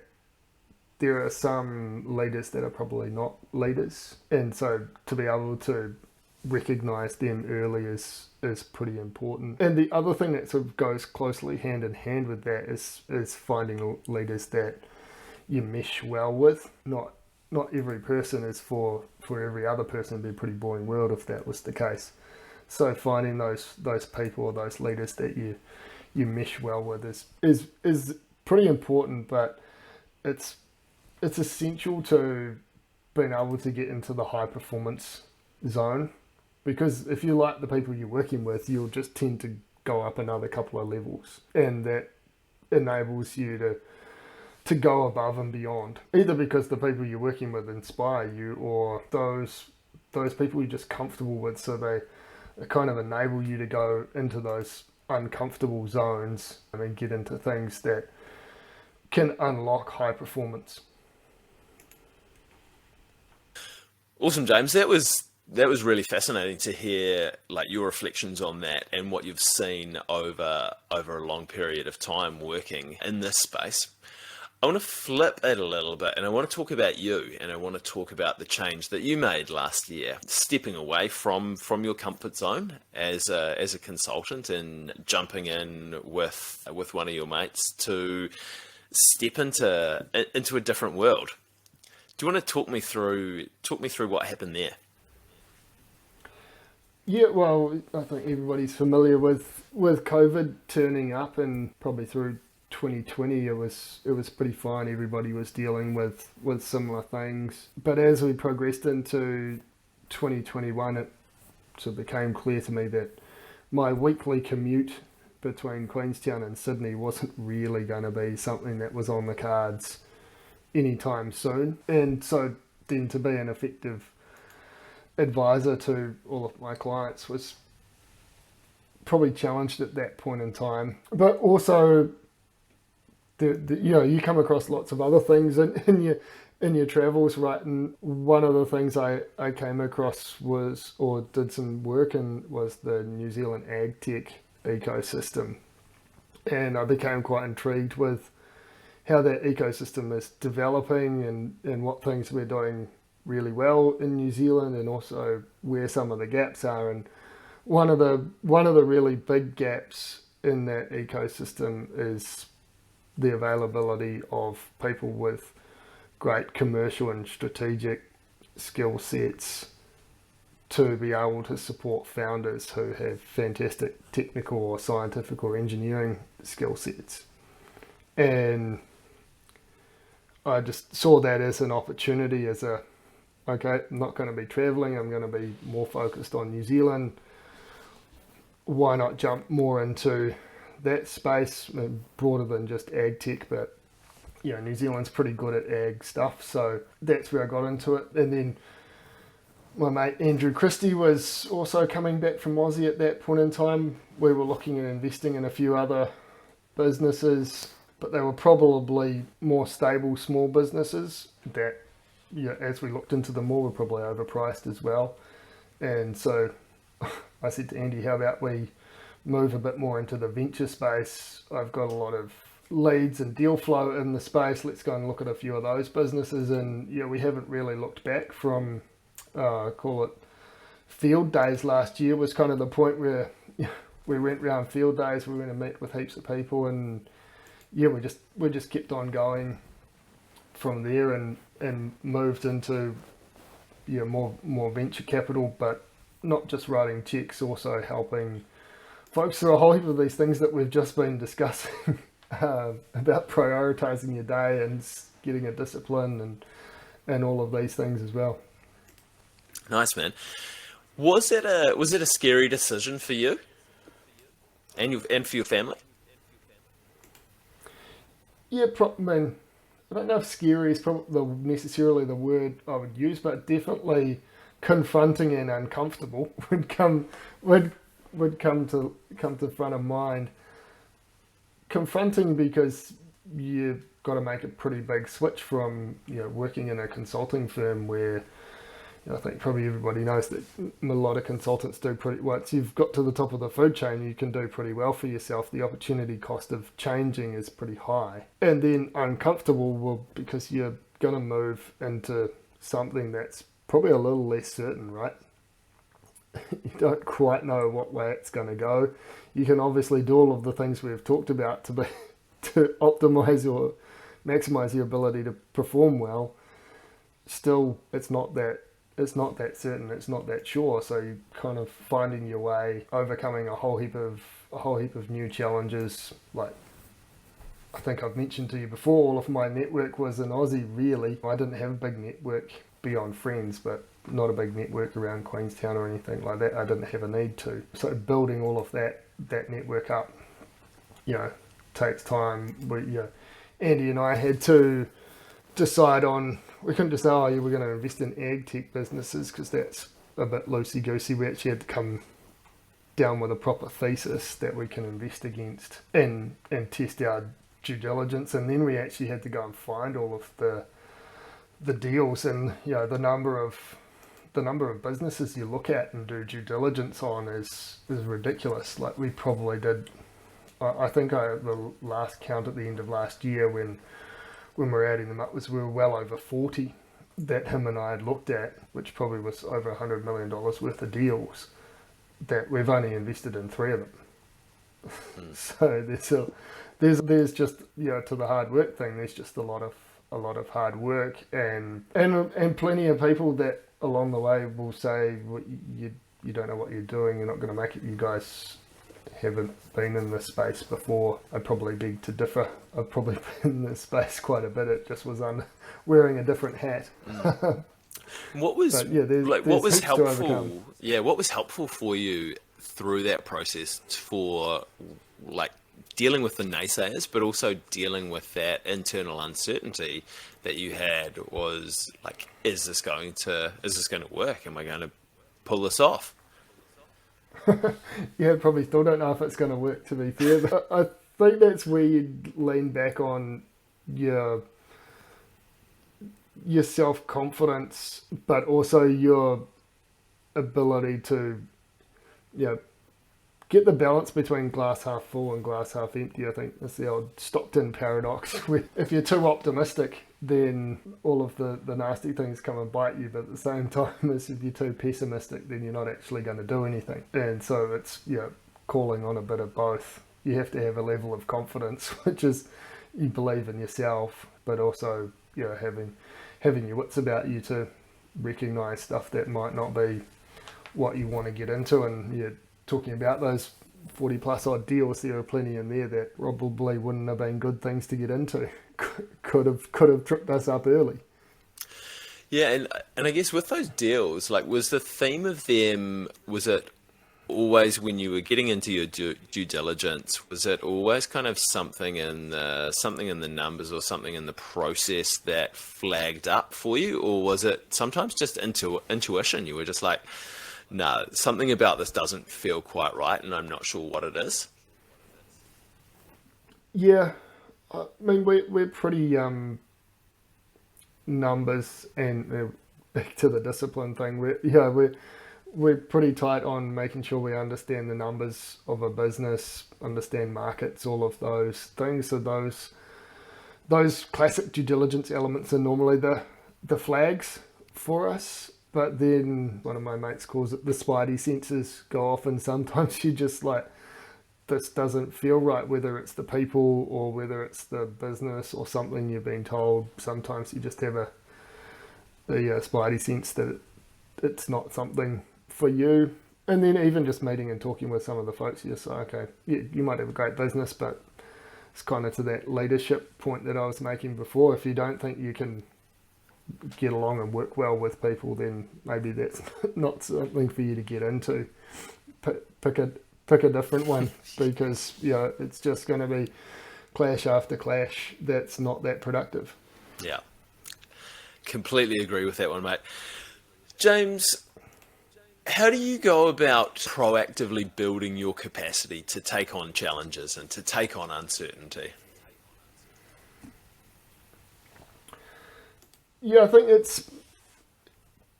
there are some leaders that are probably not leaders, and so to be able to recognise them early is pretty important. And the other thing that sort of goes closely hand in hand with that is finding leaders that you mesh well with. Not every person is for every other person. It'd be a pretty boring world if that was the case. So finding those people or those leaders that you mesh well with is pretty important, but it's essential to being able to get into the high performance zone, because if you like the people you're working with, you'll just tend to go up another couple of levels, and that enables you to go above and beyond, either because the people you're working with inspire you, or those those people you're just comfortable with, so they kind of enable you to go into those uncomfortable zones and then get into things that can unlock high performance. Awesome, James. That was really fascinating to hear, like, your reflections on that and what you've seen over a long period of time working in this space. I want to flip it a little bit, and I want to talk about you, and I want to talk about the change that you made last year, stepping away from your comfort zone as a consultant and jumping in with one of your mates to step into a different world. Do you want to talk me through what happened there? Yeah, well, I think everybody's familiar with COVID turning up, and probably through 2020 it was pretty fine. Everybody was dealing with similar things. But as we progressed into 2021, it sort of became clear to me that my weekly commute between Queenstown and Sydney wasn't really going to be something that was on the cards anytime soon. And so then to be an effective advisor to all of my clients was probably challenged at that point in time. But also, you come across lots of other things in your travels, right? And one of the things I came across was, or did some work in, was the New Zealand ag tech ecosystem. And I became quite intrigued with how that ecosystem is developing and what things we're doing really well in New Zealand, and also where some of the gaps are. And one of the really big gaps in that ecosystem is the availability of people with great commercial and strategic skill sets to be able to support founders who have fantastic technical or scientific or engineering skill sets. And I just saw that as an opportunity, okay, I'm not going to be traveling, I'm going to be more focused on New Zealand. Why not jump more into that space, broader than just ag tech, but New Zealand's pretty good at ag stuff, so that's where I got into it. And then my mate Andrew Christie was also coming back from Aussie at that point in time. We were looking at investing in a few other businesses, but they were probably more stable small businesses that, as we looked into them more, were probably overpriced as well. And so I said to Andy, how about we move a bit more into the venture space? I've got a lot of leads and deal flow in the space. Let's go and look at a few of those businesses. And we haven't really looked back from, call it field days last year was kind of the point where we went around field days. We went and met with heaps of people, and we just kept on going from there, and moved into more venture capital, but not just writing checks, also helping folks through a whole heap of these things that we've just been discussing about prioritizing your day and getting a discipline and all of these things as well. Nice, man. Was it a scary decision for you and for your family? Yeah, I don't know if scary is probably necessarily the word I would use, but definitely confronting and uncomfortable would come to front of mind. Confronting because you've got to make a pretty big switch from working in a consulting firm where I think probably everybody knows that a lot of consultants do pretty well. Once you've got to the top of the food chain, you can do pretty well for yourself. The opportunity cost of changing is pretty high. And then uncomfortable, because you're going to move into something that's probably a little less certain, right? You don't quite know what way it's going to go. You can obviously do all of the things we've talked about to optimize or maximize your ability to perform well. Still, it's not that certain, it's not that sure. So you're kind of finding your way, overcoming a whole heap of new challenges. Like I think I've mentioned to you before, all of my network was in Aussie, really. I didn't have a big network beyond friends, but not a big network around Queenstown or anything like that. I didn't have a need to. So building all of that network up, takes time. Andy and I had to decide on, we couldn't just say, we're going to invest in ag tech businesses, because that's a bit loosey-goosey. We actually had to come down with a proper thesis that we can invest against and test our due diligence, and then we actually had to go and find all of the deals, and the number of businesses you look at and do due diligence on is ridiculous. Like we probably did, I think the last count at the end of last year when we were adding them up was we were well over 40 that him and I had looked at, which probably was over $100 million worth of deals that we've only invested in 3 of them. So there's just, to the hard work thing, there's just a lot of hard work and plenty of people that along the way will say, well, you don't know what you're doing, you're not going to make it, you guys haven't been in this space before. I'd probably beg to differ. I've probably been in this space quite a bit. It just was wearing a different hat. What was what was helpful? Yeah, what was helpful for you through that process for like dealing with the naysayers, but also dealing with that internal uncertainty that you had? Was like, is this going to work? Am I going to pull this off? Yeah, probably still don't know if it's going to work, to be fair. But I think that's where you lean back on your self-confidence, but also your ability to get the balance between glass half full and glass half empty. I think it's the old Stockton paradox, where if you're too optimistic, then all of the nasty things come and bite you, but at the same time as if you're too pessimistic, then you're not actually going to do anything. And so it's calling on a bit of both. You have to have a level of confidence, which is you believe in yourself, but also having your wits about you to recognise stuff that might not be what you want to get into. And talking about those 40 plus odd deals, there are plenty in there that probably wouldn't have been good things to get into. Could have tripped us up early. Yeah, and I guess with those deals, like, was the theme of them, was it always when you were getting into your due diligence, was it always kind of something in the numbers or something in the process that flagged up for you, or was it sometimes just intuition? You were just like, no, something about this doesn't feel quite right, and I'm not sure what it is. Yeah, I mean we're pretty numbers and back to the discipline thing. We're pretty tight on making sure we understand the numbers of a business, understand markets, all of those things. So those classic due diligence elements are normally the flags for us. But then one of my mates calls it the spidey senses go off, and sometimes you just like, this doesn't feel right, whether it's the people or whether it's the business or something you've been told. Sometimes you just have a spidey sense that it's not something for you. And then even just meeting and talking with some of the folks, you just say, okay, you might have a great business, but it's kind of to that leadership point that I was making before. If you don't think you can get along and work well with people, then maybe that's not something for you to get into. Pick a different one, because it's just going to be clash after clash that's not that productive. Yeah, completely agree with that one, mate. James, how do you go about proactively building your capacity to take on challenges and to take on uncertainty? Yeah, I think it's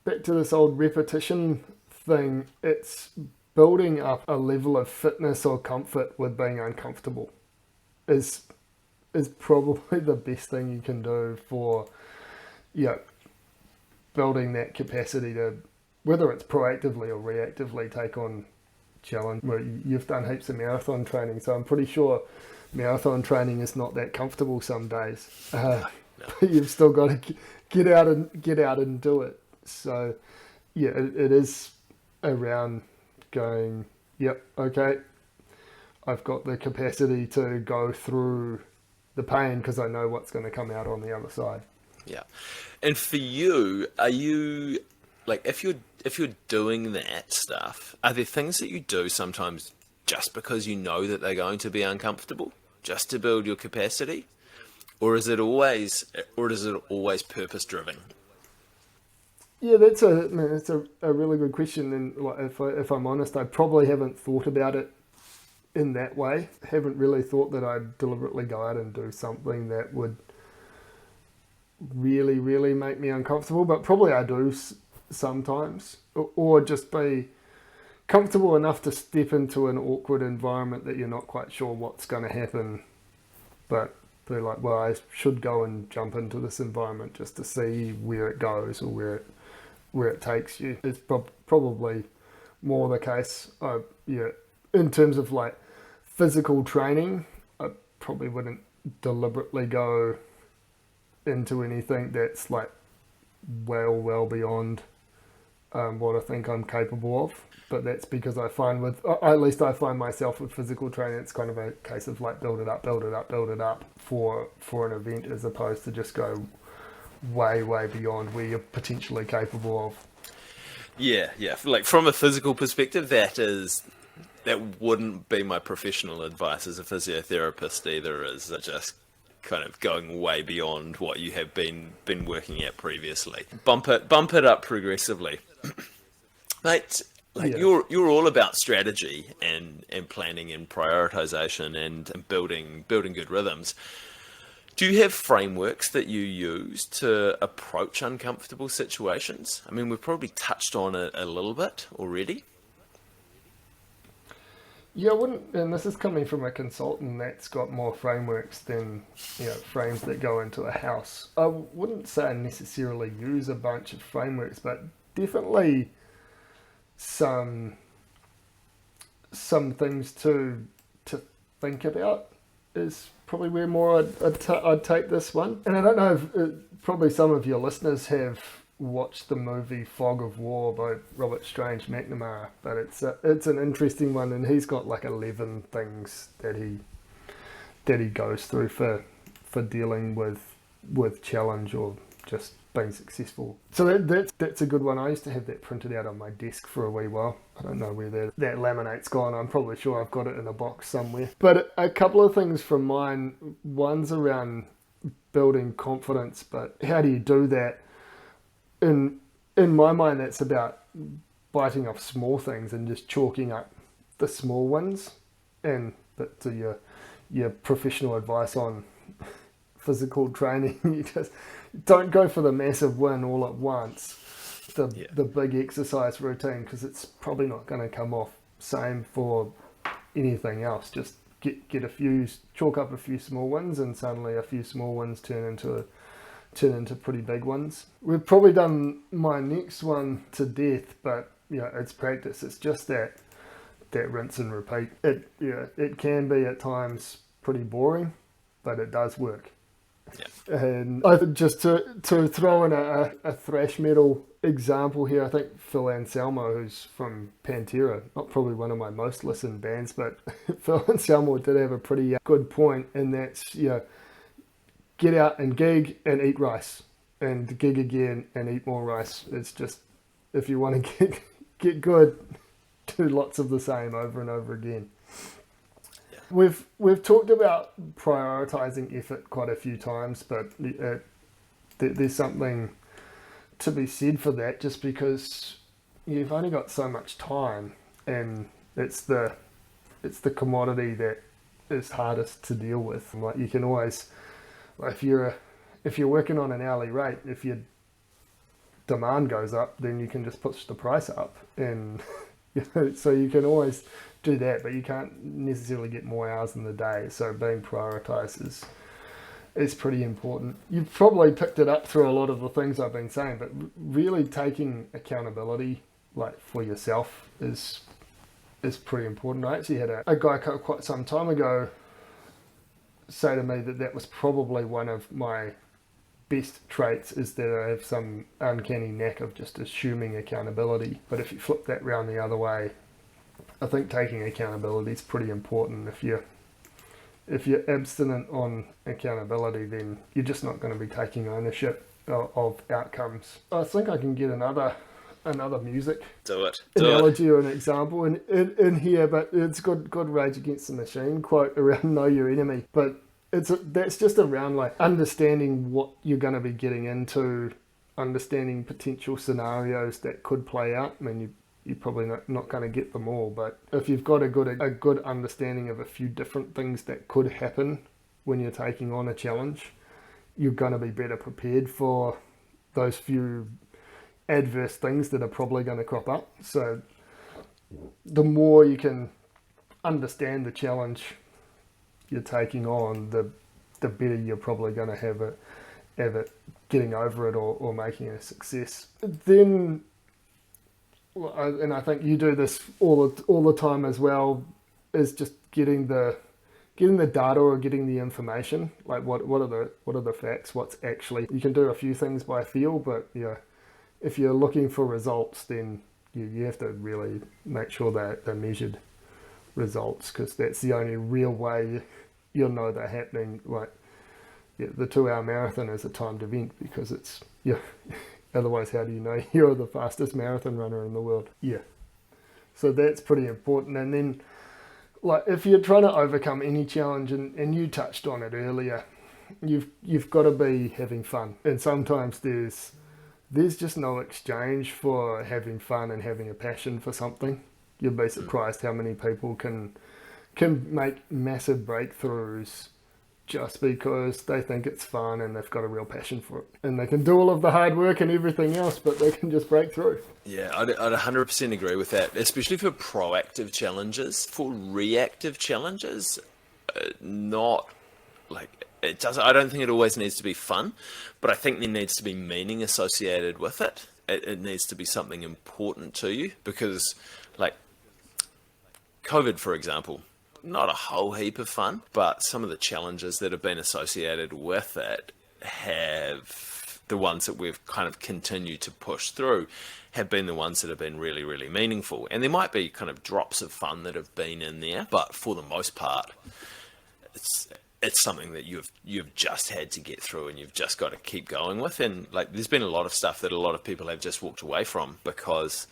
back to this old repetition thing. It's building up a level of fitness or comfort with being uncomfortable is probably the best thing you can do for building that capacity to, whether it's proactively or reactively, take on challenge. Well, you've done heaps of marathon training, so I'm pretty sure marathon training is not that comfortable some days. But you've still got to get out and do it. So yeah, it is around going, yep, okay, I've got the capacity to go through the pain because I know what's going to come out on the other side. Yeah. And for you, are you, like, if you're doing that stuff, are there things that you do sometimes just because you know that they're going to be uncomfortable, just to build your capacity? Or is it always purpose driven? Yeah, that's a really good question. And like, if I'm honest, I probably haven't thought about it in that way. Haven't really thought that I'd deliberately go out and do something that would really, really make me uncomfortable. But probably I do sometimes, or just be comfortable enough to step into an awkward environment that you're not quite sure what's going to happen, but they're like, well, I should go and jump into this environment just to see where it goes or where it takes you. It's probably more the case. Yeah, in terms of like physical training, I probably wouldn't deliberately go into anything that's like well beyond what I think I'm capable of. But that's because I find at least I find myself with physical training, it's kind of a case of like build it up for an event, as opposed to just go way beyond where you're potentially capable of. Yeah. Like from a physical perspective, that wouldn't be my professional advice as a physiotherapist either. Is just kind of going way beyond what you have been working at previously. Bump it up progressively, mate. Like Yeah. you're all about strategy and planning and prioritization and building good rhythms. Do you have frameworks that you use to approach uncomfortable situations? I mean, we've probably touched on it a little bit already. Yeah, I wouldn't, and this is coming from a consultant that's got more frameworks than frames that go into a house. I wouldn't say I necessarily use a bunch of frameworks, but definitely some things to think about is probably where more I'd take this one. And I don't know if probably some of your listeners have watched the movie Fog of War by Robert Strange McNamara, but it's an interesting one, and he's got like 11 things that he goes through for dealing with challenge or just being successful. So that's a good one. I used to have that printed out on my desk for a wee while. I don't know where that laminate's gone. I'm probably sure I've got it in a box somewhere. But a couple of things from mine. One's around building confidence, but how do you do that? In my mind, that's about biting off small things and just chalking up the small ones. And but to your professional advice on physical training, you just don't go for the massive win all at once, the big exercise routine, because it's probably not going to come off. Same for anything else. Just get chalk up a few small wins, and suddenly a few small wins turn into pretty big ones. We've probably done my next one to death, but it's practice. It's just that rinse and repeat. It can be at times pretty boring, but it does work. Yeah. And I think just to throw in a thrash metal example here, I think Phil Anselmo, who's from Pantera, not probably one of my most listened bands, but Phil Anselmo did have a pretty good point, and that's get out and gig and eat rice, and gig again and eat more rice. It's just, if you want to get good, do lots of the same over and over again. We've talked about prioritizing effort quite a few times, but there's something to be said for that, just because you've only got so much time, and it's the commodity that is hardest to deal with. Like, you can always, if you're working on an hourly rate, if your demand goes up, then you can just push the price up, and so you can always do that, but you can't necessarily get more hours in the day. So being prioritized is pretty important. You've probably picked it up through a lot of the things I've been saying, but really taking accountability, like, for yourself is pretty important. I actually had a guy quite some time ago say to me that was probably one of my best traits, is that I have some uncanny knack of just assuming accountability. But if you flip that round the other way, I think taking accountability is pretty important. If you're abstinent on accountability, then you're just not going to be taking ownership of outcomes. I think I can get another music analogy or an example in here, but it's good Rage Against the Machine quote around know your enemy. But that's just around like understanding what you're going to be getting into understanding potential scenarios that could play out. I mean, you're probably not going to get them all, but if you've got a good understanding of a few different things that could happen when you're taking on a challenge, you're going to be better prepared for those few adverse things that are probably going to crop up. So the more you can understand the challenge you're taking on, the better you're probably going to have it getting over it or making it a success. Then, and I think you do this all the time as well, is just getting the data or getting the information. Like what are the facts? What's actually, you can do a few things by feel, but if you're looking for results, then you have to really make sure that they're measured results, because that's the only real way you'll know they're happening. Like the 2-hour marathon is a timed event, because it's otherwise how do you know you're the fastest marathon runner in the world? So that's pretty important. And then, like, if you're trying to overcome any challenge, and you touched on it earlier, you've got to be having fun. And sometimes there's just no exchange for having fun and having a passion for something. You'll be surprised how many people can make massive breakthroughs just because they think it's fun and they've got a real passion for it. And they can do all of the hard work and everything else, but they can just break through. Yeah, I'd 100% agree with that, especially for proactive challenges. For reactive challenges, not like it doesn't. I don't think it always needs to be fun, but I think there needs to be meaning associated with it. It needs to be something important to you, because, like, COVID, for example, not a whole heap of fun, but some of the challenges that have been associated with it have, the ones that we've kind of continued to push through, have been the ones that have been really, really meaningful. And there might be kind of drops of fun that have been in there, but for the most part, it's something that you've just had to get through, and you've just got to keep going with. And like, there's been a lot of stuff that a lot of people have just walked away from because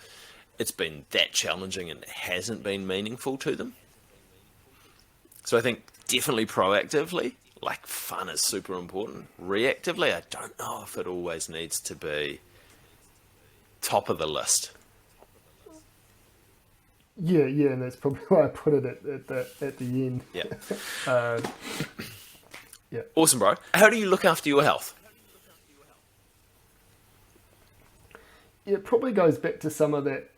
it's been that challenging and it hasn't been meaningful to them. So I think definitely proactively, like, fun is super important. Reactively, I don't know if it always needs to be top of the list. Yeah, and that's probably why I put it at the end. Yeah. Yeah. Awesome, bro. How do you look after your health? It probably goes back to some of that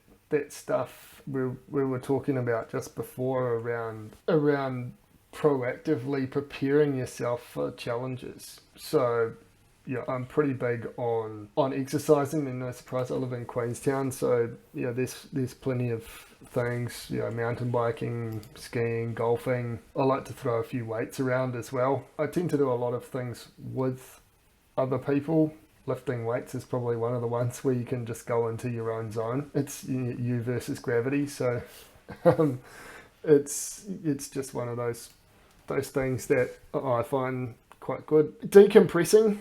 stuff we were talking about just before around proactively preparing yourself for challenges. So yeah, I'm pretty big on exercising, and no surprise, I live in Queenstown, so yeah, there's plenty of things, mountain biking, skiing, golfing. I like to throw a few weights around as well. I tend to do a lot of things with other people. Lifting weights is probably one of the ones where you can just go into your own zone. It's you versus gravity, so it's just one of those things that I find quite good. Decompressing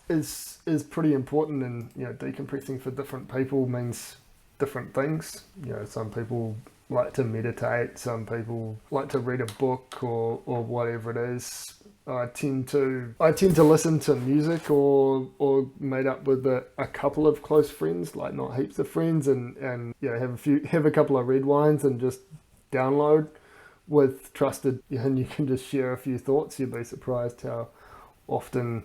is pretty important, and decompressing for different people means different things. Some people like to meditate, some people like to read a book or whatever it is. I tend to listen to music or meet up with a couple of close friends, like not heaps of friends, and have a couple of red wines and just download with trusted, and you can just share a few thoughts. You'd be surprised how often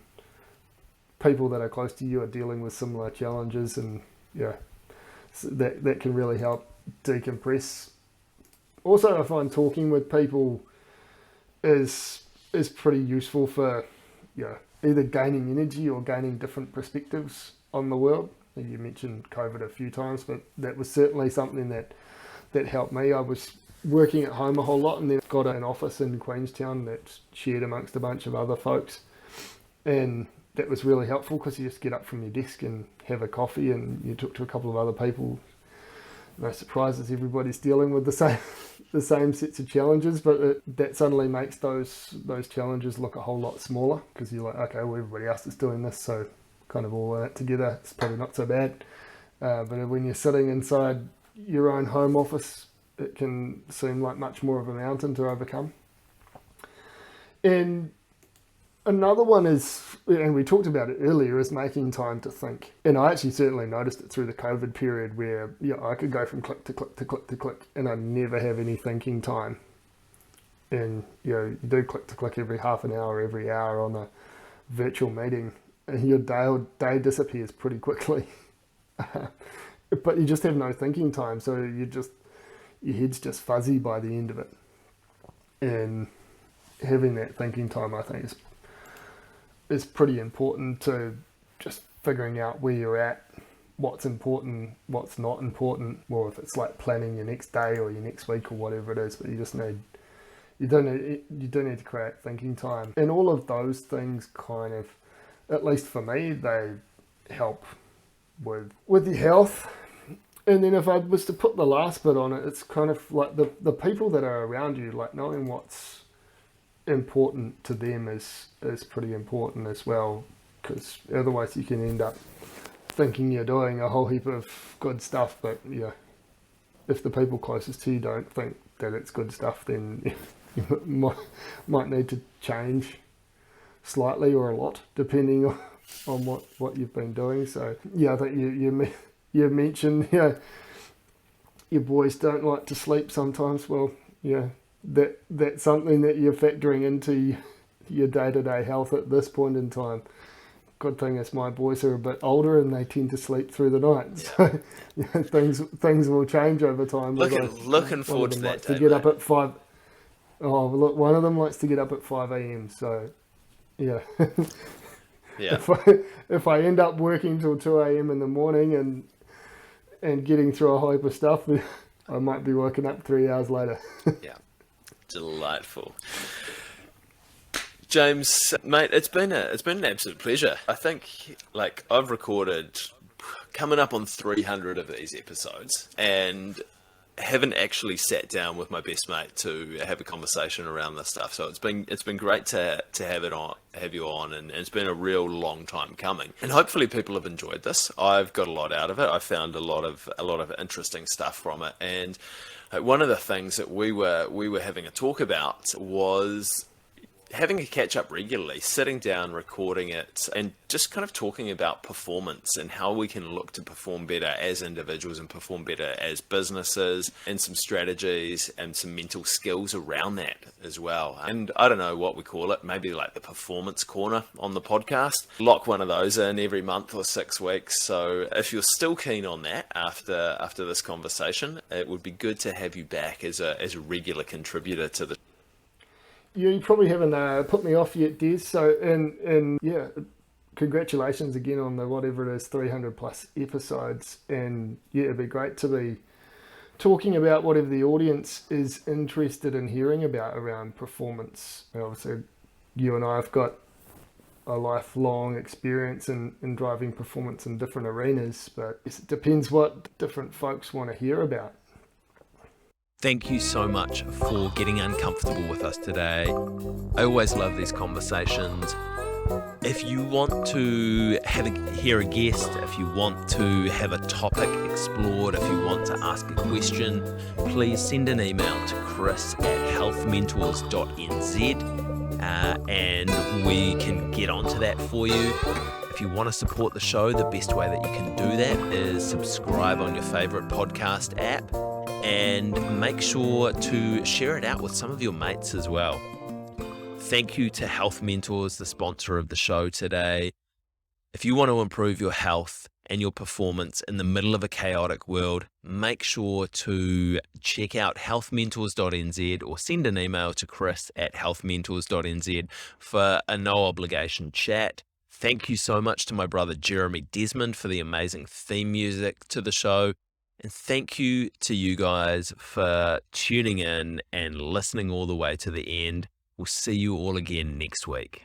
people that are close to you are dealing with similar challenges, and so that can really help decompress. Also, I find talking with people is pretty useful for either gaining energy or gaining different perspectives on the world. You mentioned COVID a few times, but that was certainly something that helped me. I was working at home a whole lot, and then got an office in Queenstown that's shared amongst a bunch of other folks, and that was really helpful because you just get up from your desk and have a coffee, and you talk to a couple of other people. No surprises, everybody's dealing with the same sets of challenges, but that suddenly makes those challenges look a whole lot smaller, because you're like, okay, well, everybody else is doing this, so kind of all in it together, it's probably not so bad. But when you're sitting inside your own home office, it can seem like much more of a mountain to overcome. And Another one is, and we talked about it earlier, is making time to think. And I actually certainly noticed it through the COVID period where I could go from click to click to click to click and I never have any thinking time. And you do click to click every half an hour, every hour on a virtual meeting, and your day disappears pretty quickly. But you just have no thinking time, so your head's just fuzzy by the end of it. And having that thinking time, I think, is pretty important to just figuring out where you're at, what's important, what's not important, or if it's like planning your next day or your next week or whatever it is. But you do need to create thinking time, and all of those things kind of, at least for me, they help with your health. And then if I was to put the last bit on it, it's kind of like the people that are around you, like knowing what's important to them is pretty important as well, because otherwise you can end up thinking you're doing a whole heap of good stuff, but if the people closest to you don't think that it's good stuff, then you might need to change slightly or a lot depending on what you've been doing. So I think you mentioned your boys don't like to sleep sometimes. Well, that's something that you're factoring into your day-to-day health at this point in time. Good thing is my boys are a bit older and they tend to sleep through the night. So things will change over time. Looking forward to that day. To get up at 5. Oh, look, one of them likes to get up at 5 a.m. So, yeah. If I end up working till 2 a.m. in the morning and getting through a whole heap of stuff, I might be woken up 3 hours later. Yeah, delightful. James, mate, it's been an absolute pleasure. I think, I've recorded coming up on 300 of these episodes, and haven't actually sat down with my best mate to have a conversation around this stuff. So it's been great to have you on, and it's been a real long time coming. And hopefully people have enjoyed this. I've got a lot out of it. I found a lot of interesting stuff from it. And one of the things that we were having a talk about was having a catch up regularly, sitting down, recording it, and just kind of talking about performance and how we can look to perform better as individuals and perform better as businesses, and some strategies and some mental skills around that as well. And I don't know what we call it, maybe like the performance corner on the podcast. Lock one of those in every month or 6 weeks. So if you're still keen on that after this conversation, it would be good to have you back as a regular contributor to the. You probably haven't put me off yet, Des. So, and congratulations again on the whatever it is, 300 plus episodes. And it'd be great to be talking about whatever the audience is interested in hearing about around performance. And obviously, you and I have got a lifelong experience in driving performance in different arenas, but it depends what different folks want to hear about. Thank you so much for getting uncomfortable with us today. I always love these conversations. If you want to hear a guest, if you want to have a topic explored, if you want to ask a question, please send an email to chris@healthmentors.nz and we can get onto that for you. If you want to support the show, the best way that you can do that is subscribe on your favourite podcast app, and make sure to share it out with some of your mates as well. Thank you to Health Mentors, the sponsor of the show today. If you want to improve your health and your performance in the middle of a chaotic world, make sure to check out healthmentors.nz or send an email to chris@healthmentors.nz for a no obligation chat. Thank you so much to my brother Jeremy Desmond for the amazing theme music to the show. And thank you to you guys for tuning in and listening all the way to the end. We'll see you all again next week.